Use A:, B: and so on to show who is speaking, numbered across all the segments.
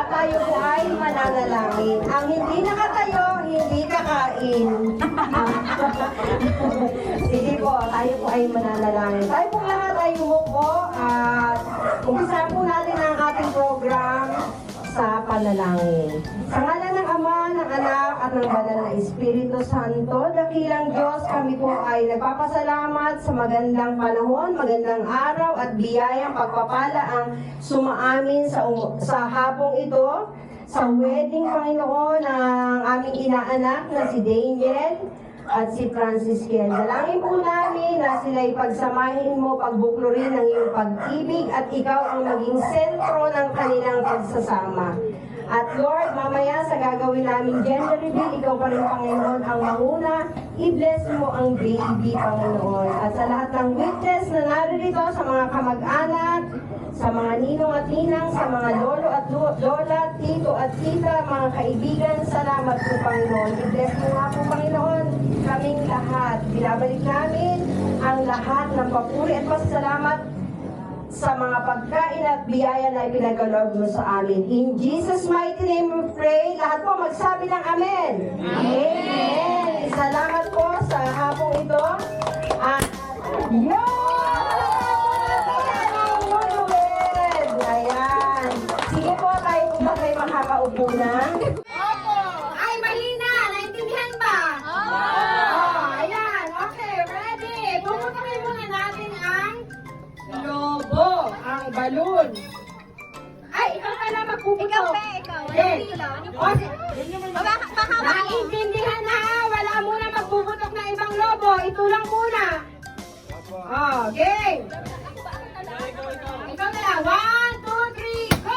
A: tayo po ay mananalangin. Ang hindi nakatayo, hindi kakain. Sige po, tayo po ay mananalangin. Tayo po lahat ay umupo at umpisa po natin ang ating program sa panalangin. Sa ngalan ng Ama, ng Anak, at ng Banal na Espiritu Santo, dakilang Diyos, kami po ay nagpapasalamat sa magandang panahon, magandang araw at biyayang pagpapala ang sumaamin sa hapong ito, sa wedding, Panginoon, ng aming inaanak na si Daniel at si Francis Ken. Dalangin po namin na sila'y pagsamahin mo, pagbuklurin ng iyong pag-ibig at ikaw ang maging sentro ng kanilang pagsasama. At Lord, mamaya sa gagawin namin gender reveal, ikaw pa rin, Panginoon, ang manguna. I-bless mo ang baby, Panginoon. At sa lahat ng witness na naririto, sa mga kamag-anak, sa mga ninong at ninang, sa mga lolo at lola, tito at tita, mga kaibigan, salamat po, Panginoon. I-bless mo nga po, Panginoon, kaming lahat. Binabalik namin ang lahat ng papuri at pasasalamat sa mga pagkain at biyaya na ipinagkaloob mo sa amin. In Jesus' mighty name we pray. Lahat po magsabi ng Amen. Amen. Salamat po sa hapong ito. At ayan. Sige po, tayo po ba kayo makakaupo na?
B: Opo! Ay, mahina! Naintindihan ba? Oo! Ayan, okay, ready! Puputukin muna natin ang lobo, ang balloon. Ay, ikaw pala magpuputok.
C: Ikaw ba? Ikaw. Walang hilo.
B: Naintindihan na, wala muna magpuputok na ibang lobo. Ito lang muna. Oh, game! Ikaw na lang. 1, 2, 3, go!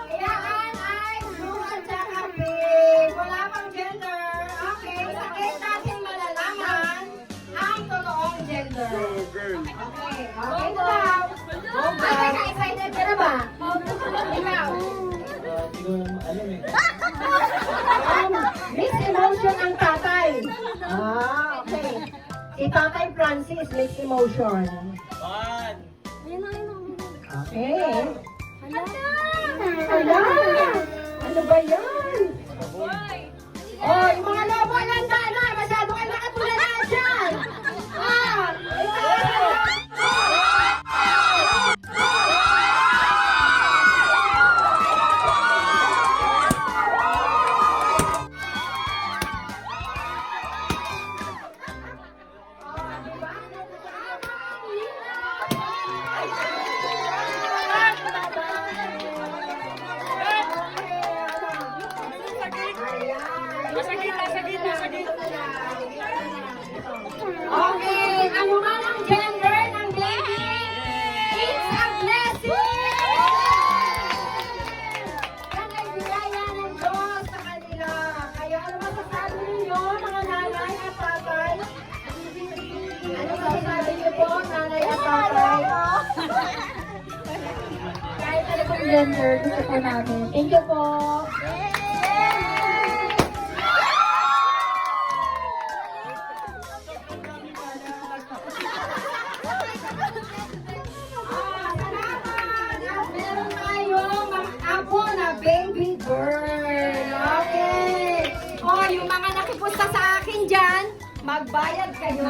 B: Kailangan ay blue at saka pink. Wala pang gender. Okay, sakit natin malalaman ang totoong gender. Okay, okay na daw. Ay, excited ka na ba? Ikaw. Mixed emotion ang tatay. Okay. Si Tatay Francis, mixed emotion. Okay. Hala! Ano ba yan? Oh, yung mga lobo lang na, masyado kayo nakatulanan dyan. Okay, ano man ang gender ng baby, it's a blessing! Yan ay biyaya ng Diyos sa kanila. Kaya ano masasabi ninyo, mga nanay at tatay? Ano masasabi niyo po, nanay at tatay? Kahit ano pong gender, gusto po namin. Thank you po! Baby girl. Okay. Oh, yung mga nakipusta sa akin dyan, magbayad kayo.